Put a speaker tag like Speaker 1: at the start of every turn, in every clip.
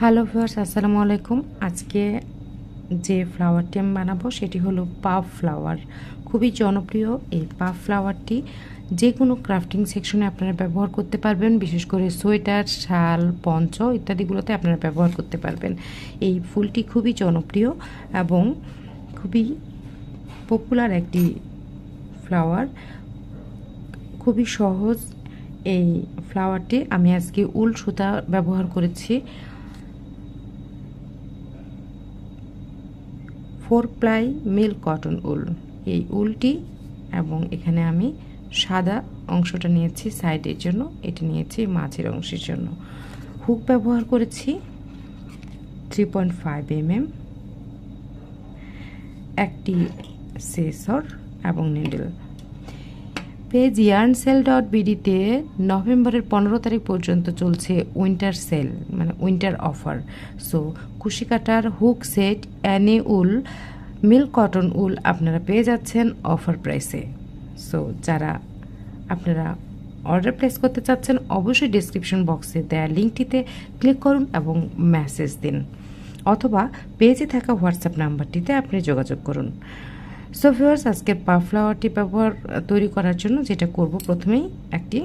Speaker 1: Hello viewers, আসসালামু আলাইকুম। আজকে যে ফ্লাওয়ারটি আমি বানাবো সেটি হলো পাফ ফ্লাওয়ার। খুবই জনপ্রিয় এই পাফ ফ্লাওয়ারটি যে কোনো ক্রাফটিং সেকশনে আপনারা ব্যবহার করতে পারবেন, বিশেষ করে সোয়েটার, শাল, পঞ্চ ইত্যাদিগুলোতে আপনারা ব্যবহার করতে পারবেন। এই ফুলটি খুবই জনপ্রিয় এবং খুবই পপুলার একটি ফ্লাওয়ার। খুবই সহজ এই ফ্লাওয়ারটি। আমি আজকে উল সুতা ব্যবহার করেছি, 4 প্লাই মিল্ক কটন উল, এই উলটি। এবং এখানে আমি সাদা অংশটা নিয়েছি সাইডের জন্য, এটা নিয়েছি মাঝের অংশের জন্য। হুক ব্যবহার করেছি 3.5 mm, একটি সেসর এবং নিডল। পেজ yarnSale.bd-তে নভেম্বরের 15 তারিখ পর্যন্ত চলছে উইন্টার সেল, মানে উইন্টার অফার। সো কুশি কাটার হুক সেট, অ্যানি উল, মিল্ক কটন উল আপনারা পেয়ে যাচ্ছেন অফার প্রাইসে। সো যারা আপনারা অর্ডার প্লেস করতে চাচ্ছেন, অবশ্যই ডেসক্রিপশন বক্সে দেওয়া লিঙ্কটিতে ক্লিক করুন এবং মেসেজ দিন, অথবা পেজে থাকা হোয়াটসঅ্যাপ নাম্বারটিতে আপনি যোগাযোগ করুন। সো ভিউয়ার্স, আজকের পাফ ফ্লাওয়ারটি তৈরি করার জন্য যেটা করব, প্রথমেই একটি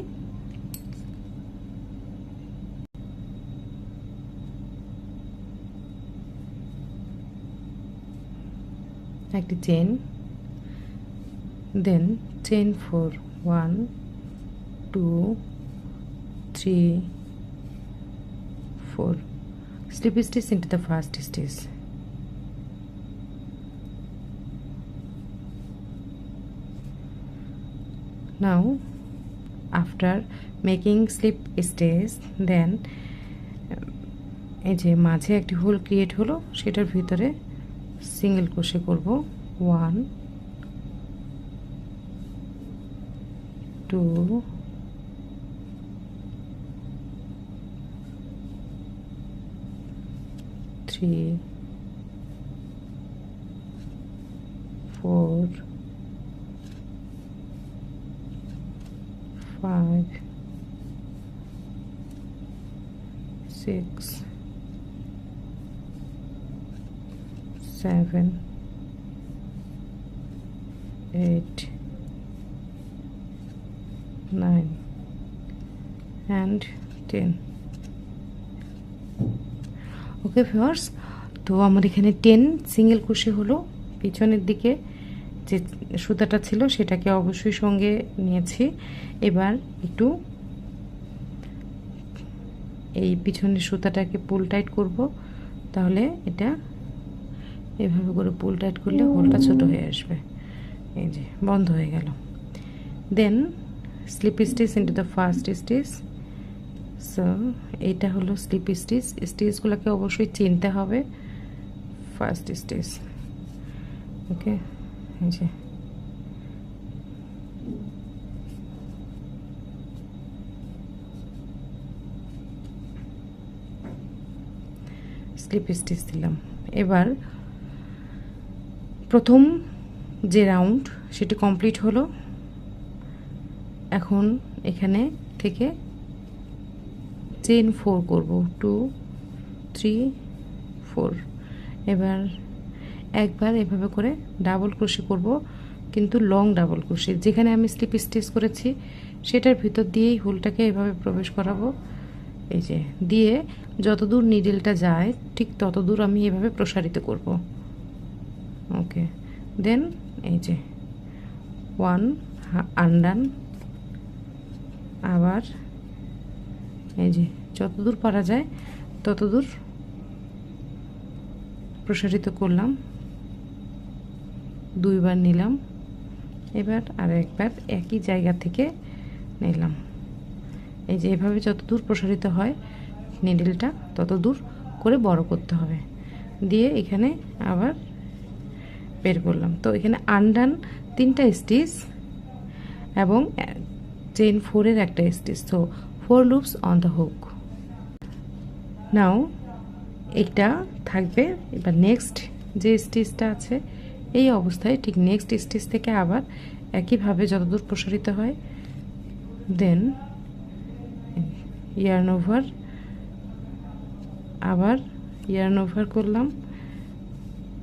Speaker 1: chain, then chain 4, 1 2 3 4 slip stitch into the first stitch. Now after making slip stitch, then এই যে মাঝে একটি হোল ক্রিয়েট হলো, সেটার ভিতরে সিঙ্গেল ক্রোশে করব 1 2 3 4 5 6 7 8 9 and 10. ওকে ভিউয়ার্স, তো আমার এখানে 10 সিঙ্গেল ক্রোশে হলো। পিছনের দিকে যে সুতাটা ছিল সেটাকে অবশ্যই সঙ্গে নিয়েছি। এবার একটু এই পিছনের সুতাটাকে পুল টাইট করব, তাহলে এটা এভাবে করে পুল টাইট করলে হোলটা ছোট হয়ে আসবে। এই যে বন্ধ হয়ে গেল। Then slip stitch into the first stitch. So এইটা হলো স্লিপ স্টিচ। স্টিচগুলোকে অবশ্যই চিনতে হবে। ফার্স্ট স্টিচ, ওকে, এই যে স্লিপ স্টিচ দিলাম। এবার প্রথম যে রাউন্ড সেটি কমপ্লিট হলো। এখন এখানে থেকে চেন 4 করব, 2 3 4। এবার একবার এভাবে করে ডাবল ক্রোশে করব, কিন্তু লং ডাবল ক্রোশে। যেখানে আমি স্লিপ স্টিচ করেছি সেটার ভিতর দিয়েই হোলটাকে এভাবে প্রবেশ করাবো। এই যে দিয়ে যতদূর নিডেলটা যায় ঠিক ততদূর আমি এভাবে প্রসারিত করব। ওকে, দেন এই যে 1 আনডান, আবার এই যে যতদূর পারা যায় ততদূর প্রসারিত করলাম, 2 বার নিলাম। এবার আর একবার একই জায়গা থেকে নিলাম। এই যে এভাবে যতদূর প্রসারিত হয় নিডেলটা ততদূর করে বড় করতে হবে। দিয়ে এখানে আবার বের করলাম। তো এখানে আনডান 3টা স্টিচ এবং চেইন 4-এর একটা স্টিচ। তো 4 লুপস অন দ্য হুক। নাও এটা থাকবে। এবার নেক্সট যে স্টিচটা আছে এই অবস্থায় ঠিক নেক্সট স্টিচ থেকে আবার একইভাবে যতদূর প্রসারিত হয়, দেন yarn over আবার ইয়ার্ন ওভার করলাম,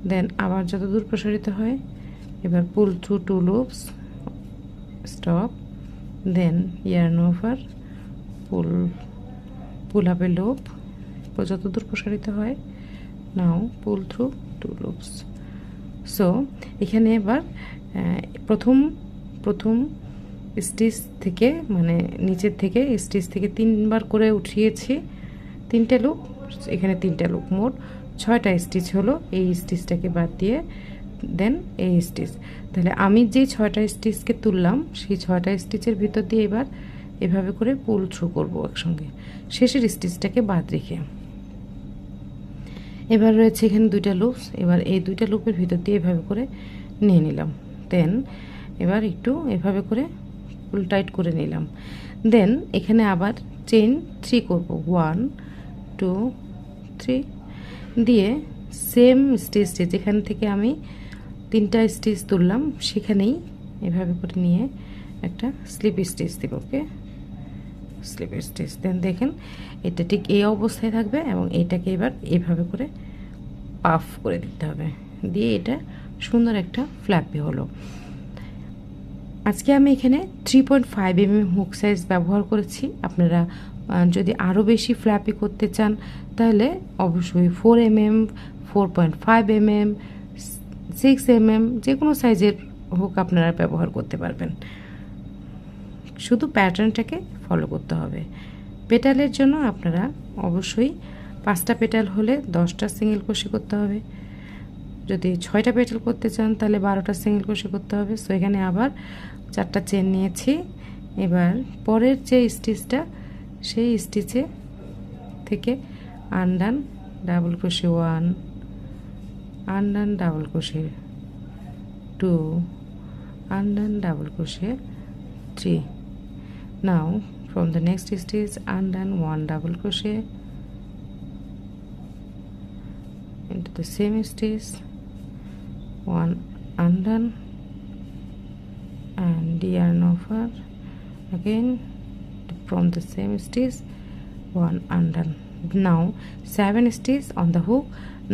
Speaker 1: দেন আবার যত দূর প্রসারিত হয়, এবার পুল থ্রু 2 লুপস, স্টপ, দেন ইয়ার্ন ওভার, পুল আপ এ লুপ, যত দূর প্রসারিত হয়, নাও পুল থ্রু 2 লুপস। সো এখানে এবার প্রথম স্টিচ থেকে মানে নিচের থেকে স্টিচ থেকে 3বার করে উঠিয়েছি, 3টে লুপ, এখানে 3টা লুপ, মোট 6টা স্টিচ হলো। এই স্টিচটাকে বাদ দিয়ে দেন এই স্টিচ, তাহলে আমি যে 6টা স্টিচকে তুললাম সেই 6টা স্টিচের ভিতর দিয়ে এবার এভাবে করে পুল থ্রু করবো একসঙ্গে, শেষের স্টিচটাকে বাদ রেখে। এবার রয়েছে এখানে 2টা লুপস, এবার এই 2টা লুপের ভিতর দিয়ে এভাবে করে নিয়ে নিলাম, দেন এবার একটু এভাবে করে ফুল টাইট করে নিলাম, দেন এখানে আবার চেইন 3 করব, 1 2 3 দিয়ে সেম স্টিচে যেখান থেকে আমি 3টা স্টিচ তুললাম সেখানেই এভাবে করে নিয়ে একটা স্লিপ স্টিচ দেব। ওকে, স্লিপ স্টিচ, দেন দেখেন এটা ঠিক এই অবস্থায় থাকবে এবং এটাকে এবার এইভাবে করে পাফ করে দিতে হবে, দিয়ে এটা সুন্দর একটা ফ্ল্যাপি হলো। আজকে আমি এখানে 3.5 mm হুক সাইজ ব্যবহার করেছি। আপনারা যদি আরও বেশি ফ্ল্যাপি করতে চান তাহলে অবশ্যই 4 mm, 4.5 mm, 6 mm যে কোনো সাইজের হুক আপনারা ব্যবহার করতে পারবেন। শুধু প্যাটার্নটাকে ফলো করতে হবে। পেটালের জন্য আপনারা অবশ্যই 5টা পেটাল হলে 10টা সিঙ্গেল ক্রোশে করতে হবে, যদি 6টা পেটাল করতে চান তাহলে 12টা সিঙ্গেল ক্রোশে করতে হবে। সো এখানে আবার 4টা চেন নিয়েছি। এবার পরের যে স্টিচটা সেই স্টিচে থেকে undone double crochet 1, undone double crochet 2, undone double crochet 3. Now from the next stitch undone 1 double crochet into the same stitch, 1 undone and yarn over again from the same stitch, 1 undone. Now 7 stitches on the hook.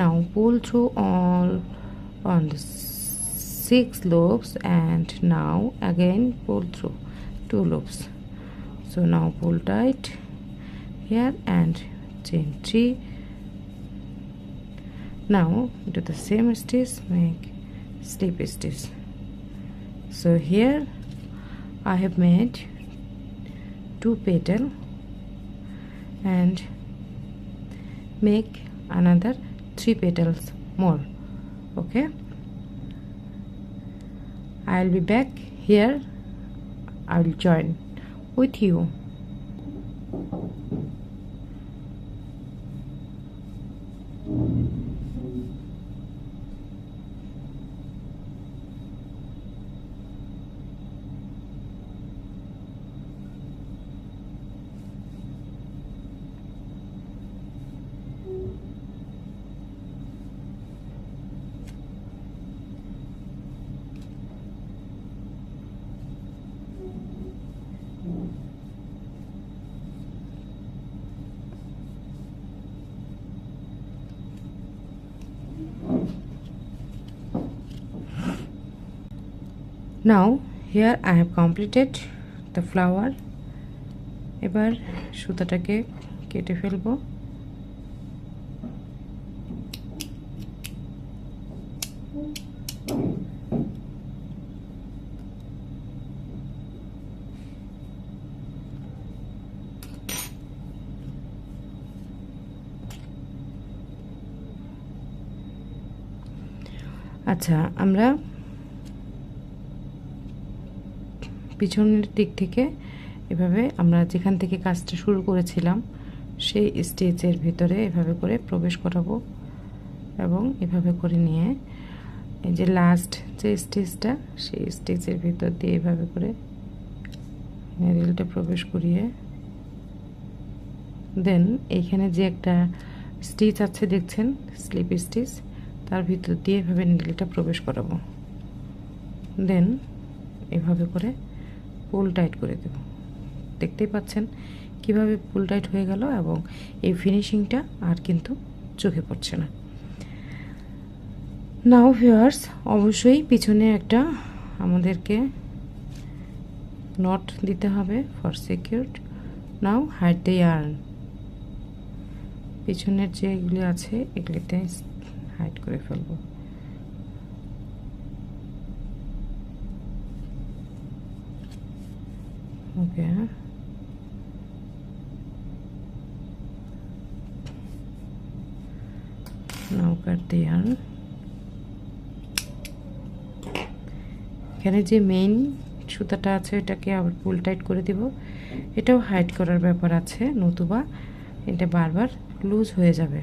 Speaker 1: Now pull through all on the 6 loops and now again pull through 2 loops. So now pull tight here and chain 3. Now do the same stitch, make slip stitch. So here I have made 2 petal and make another 3 petals more. Okay, I'll be back here. I will join with you. Now here I have completed the flower. এবার সুতাটাকে কেটে ফেলবো। আচ্ছা, আমরা পিছনের দিক থেকে এভাবে আমরা যেখান থেকে কাজটা শুরু করেছিলাম সেই স্টিচের ভিতরে এভাবে করে প্রবেশ করাবো এবং এভাবে করে নিয়ে এই যে লাস্ট যে স্টিচটা সেই স্টিচের ভিতর দিয়ে এভাবে করে নেডলটা প্রবেশ করিয়ে দেন এইখানে যে একটা স্টিচ আছে দেখছেন স্লিপ স্টিচ, তার ভিতর দিয়ে এভাবে নেডলটা প্রবেশ করাবো, দেন এভাবে করে পুল টাইট করে দেব। দেখতেই পাচ্ছেন কিভাবে ফুল টাইট হয়ে গেল এবং এই ফিনিশিংটা আর কিন্তু চোখে পড়ছে না। নাও ভিউয়ার্স, অবশ্যই পিছনে একটা আমাদেরকে নট দিতে হবে for secure. Now hide the yarn, পিছনের যে এগুলি আছে এগুলিতে হাইড করে ফেলবো। Okay, now cut the yarn. এখানে যে মেইন সুতাটা আছে এটাকে আবার ফুল টাইট করে দিব। এটাও হাইড করার ব্যাপার আছে, নতুবা এটা বারবার লুজ হয়ে যাবে।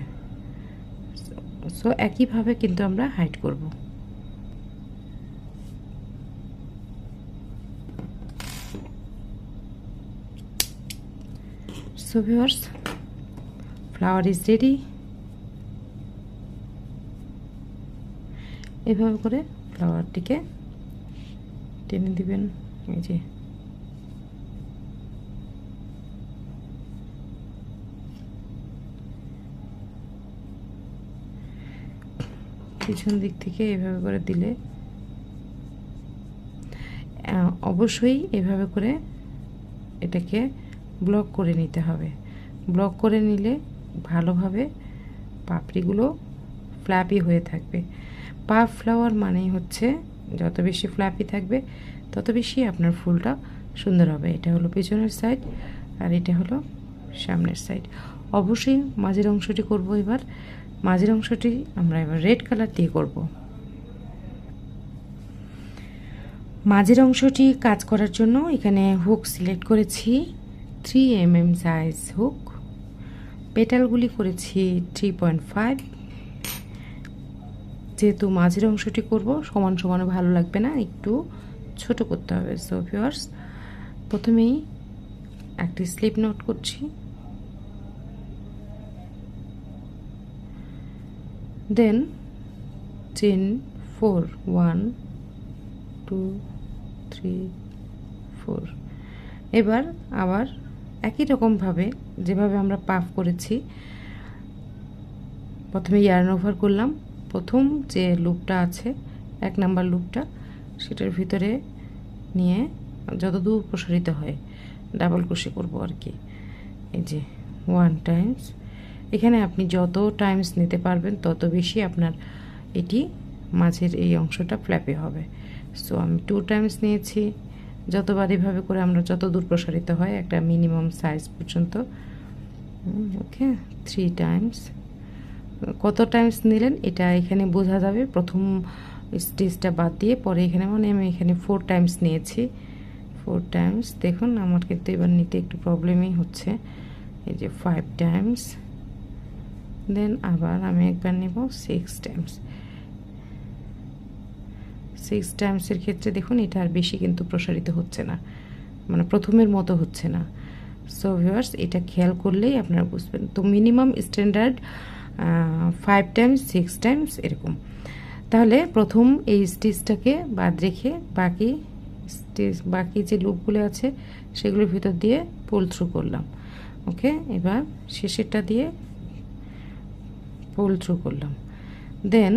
Speaker 1: সো একইভাবে কিন্তু আমরা হাইড করব। So viewers, flower is ready. এভাবে করে ফ্লাওয়ারটিকে টেনে দিবেন। এই যে পিছন দিক থেকে এভাবে করে দিলে, অবশ্যই এভাবে করে এটাকে ব্লক করে নিতে হবে। ব্লক করে নিলে ভালোভাবে পাপড়িগুলো ফ্ল্যাপি হয়ে থাকবে। পাফ ফ্লাওয়ার মানেই হচ্ছে যত বেশি ফ্ল্যাপি থাকবে তত বেশি আপনার ফুলটা সুন্দর হবে। এটা হলো পিছনের সাইড আর এটা হলো সামনের সাইড। অবশ্যই মাঝের অংশটি করব। এবার মাঝের অংশটি আমরা এবার রেড কালার দিয়ে করব। মাঝের অংশটি কাজ করার জন্য এখানে হুক সিলেক্ট করেছি 3 mm সাইজ হুক। পেটালগুলি করেছি 3.5। যেহেতু মাঝের অংশটি করব সমান সমান ভালো লাগবে না, একটু ছোট করতে হবে। সো ভিউয়ার্স, প্রথমেই একটি স্লিপ নট করছি, দেন চেন 4 1 2 3 4। এবার আবার একই রকমভাবে যেভাবে আমরা পাফ করেছি, প্রথমে ইয়ার্ন ওভার করলাম। প্রথম যে লুপটা আছে 1 নাম্বার লুপটা, সেটার ভিতরে নিয়ে যত দূর প্রসারিত হয় ডাবল ক্রোশে করব আর কি। এই যে 1 টাইমস, এখানে আপনি যত টাইমস নিতে পারবেন তত বেশি আপনার এটি মাঝের এই অংশটা ফ্ল্যাপে হবে। সো আমি 2 টাইমস নিয়েছি। যতবার এভাবে করে আমরা যত দূর প্রসারিত হয় একটা মিনিমাম সাইজ পর্যন্ত। ওকে, 3 টাইমস। কত টাইমস নিলেন এটা এখানে বোঝা যাবে প্রথম স্টেজটা বাদ দিয়ে। পরে এখানে মানে আমি এখানে 4 টাইমস নিয়েছি। 4 টাইমস দেখুন, আমার কিন্তু এবার নিতে একটু প্রবলেমই হচ্ছে। এই যে 5 টাইমস, দেন আবার আমি একবার নেব 6 টাইমস। 6 টাইমসের ক্ষেত্রে দেখুন এটা আর বেশি কিন্তু প্রসারিত হচ্ছে না, মানে প্রথমের মতো হচ্ছে না। সো ভিউয়ার্স, এটা খেয়াল করলেই আপনারা বুঝবেন। তো মিনিমাম স্ট্যান্ডার্ড 5 টাইমস 6 টাইমস এরকম। তাহলে প্রথম এই স্টিচটাকে বাদ রেখে বাকি যে লুপগুলো আছে সেগুলোর ভিতর দিয়ে পুল থ্রু করলাম। ওকে, এবার শেষেরটা দিয়ে পুল থ্রু করলাম। দেন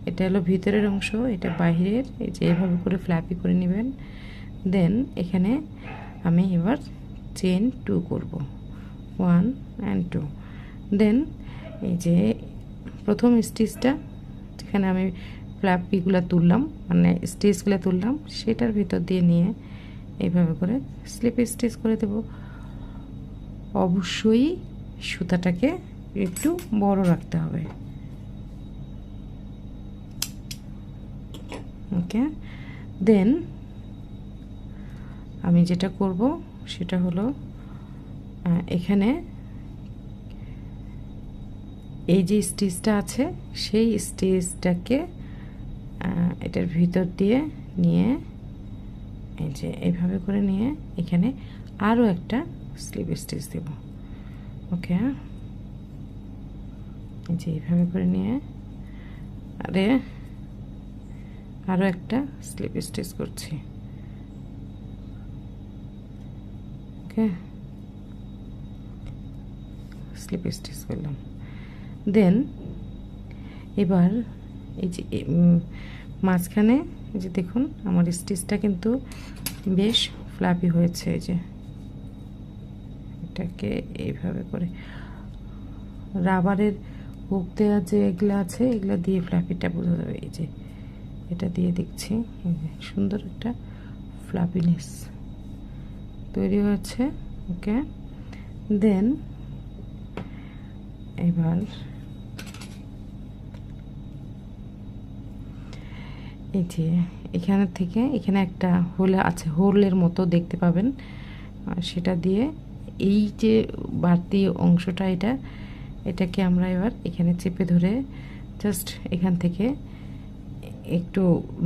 Speaker 1: এটা হলো ভিতরের অংশ, এটা বাহিরের। এই যে এভাবে করে ফ্ল্যাপি করে নেবেন। দেন এখানে আমি এবার চেন 2 করব, 1 and 2। দেন এই যে প্রথম স্টিচটা যেখানে আমি ফ্ল্যাপিগুলো তুললাম, মানে স্টিচগুলো তুললাম, সেটার ভিতর দিয়ে নিয়ে এইভাবে করে স্লিপ স্টিচ করে দেব। অবশ্যই সুতাটাকে একটু বড় রাখতে হবে। ওকে, দেন আমি যেটা করব সেটা হলো এখানে এই যে স্টিচটা আছে সেই স্টিচটাকে এটার ভিতর দিয়ে নিয়ে এই যে এইভাবে করে নিয়ে এখানে আরও একটা স্লিপ স্টিচ দেব। ওকে, এই যে এইভাবে করে নিয়ে আরও একটা স্লিপ স্টিচ করছি। ওকে, স্লিপ স্টিচ করলাম। দেন এবার এই যে মাঝখানে এই যে দেখুন আমার স্টিচটা কিন্তু বেশ ফ্লাপি হয়েছে। এই যে এটাকে এইভাবে করে রাবারের হুক দেওয়া যে এগুলো আছে এগুলো দিয়ে ফ্লাপিটা বোঝা যাবে। এই যে এটা দিয়ে দেখছি সুন্দর একটা ফ্লাপিনেস তৈরি হয়েছে। ওকে, দেন এবার এই যে এখানে থেকে এখানে একটা হোল আছে, হোলের মতো দেখতে পাবেন, আর সেটা দিয়ে এই যে বাড়তি অংশটা এটাকে আমরা এবার এখানে চেপে ধরে জাস্ট এখান থেকে একটু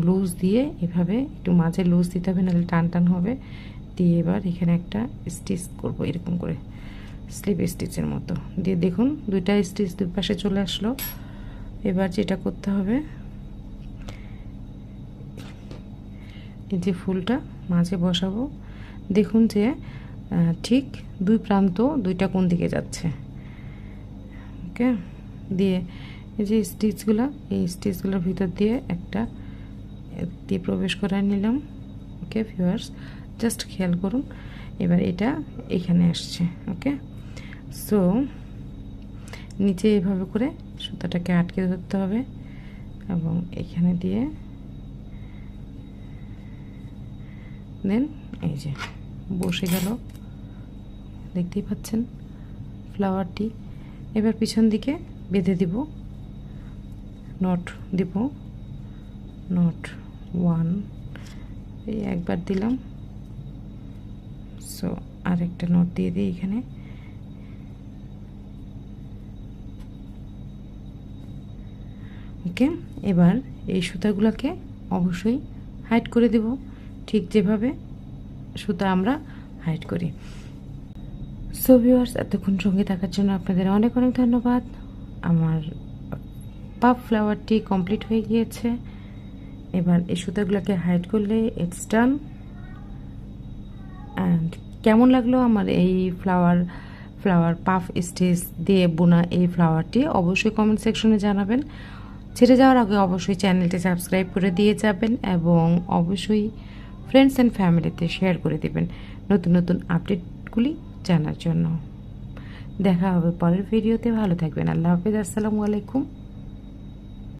Speaker 1: লুজ দিয়ে এভাবে একটু মাঝে লুজ দিতে হবে, নাহলে টান টান হবে। দিয়ে এবার এখানে একটা স্টিচ করব এরকম করে, স্লিপ স্টিচের মতো দিয়ে দেখুন দুইটা স্টিচ দুই পাশে চলে আসলো। এবার যেটা করতে হবে এই যে ফুলটা মাঝে বসাবো, দেখুন যে ঠিক দুই প্রান্ত দুইটা কোণ দিকে যাচ্ছে। ওকে, দিয়ে এই যে স্টিচগুলো এই স্টিচগুলোর ভিতর দিয়ে একটা দিয়ে প্রবেশ করায় নিলাম। ওকে ভিউয়ার্স, জাস্ট খেয়াল করুন এবার এটা এখানে আসছে। ওকে, সো নিচে এভাবে করে সুতাটাকে আটকে ধরতে হবে এবং এখানে দিয়ে দেন এই যে বসে গেল, দেখতেই পাচ্ছেন ফ্লাওয়ারটি। এবার পিছন দিকে বেঁধে দিব, নট দিব, নট 1 এই একবার দিলাম। সো আরেকটা নট দিয়ে দিই এখানে। ওকে, এবার এই সুতাগুলোকে অবশ্যই হাইড করে দেব, ঠিক যেভাবে সুতা আমরা হাইড করি। সো ভিউয়ার্স, এতক্ষণ সঙ্গে থাকার জন্য আপনাদের অনেক অনেক ধন্যবাদ। আমার পাফ ফ্লাওয়ারটি কমপ্লিট হয়ে গিয়েছে। এবার এই সুতাগুলোকে হাইড করলে ইটস ডান। অ্যান্ড কেমন লাগলো আমার এই ফ্লাওয়ার পাফ স্টিচ দিয়ে বোনা এই ফ্লাওয়ারটি অবশ্যই কমেন্ট সেকশনে জানাবেন। ছেড়ে যাওয়ার আগে অবশ্যই চ্যানেলটি সাবস্ক্রাইব করে দিয়ে যাবেন এবং অবশ্যই ফ্রেন্ডস অ্যান্ড ফ্যামিলিতে শেয়ার করে দেবেন নতুন নতুন আপডেটগুলি জানার জন্য। দেখা হবে পরের ভিডিওতে, ভালো থাকবেন। আল্লাহ হাফেজ, আসসালামু আলাইকুম।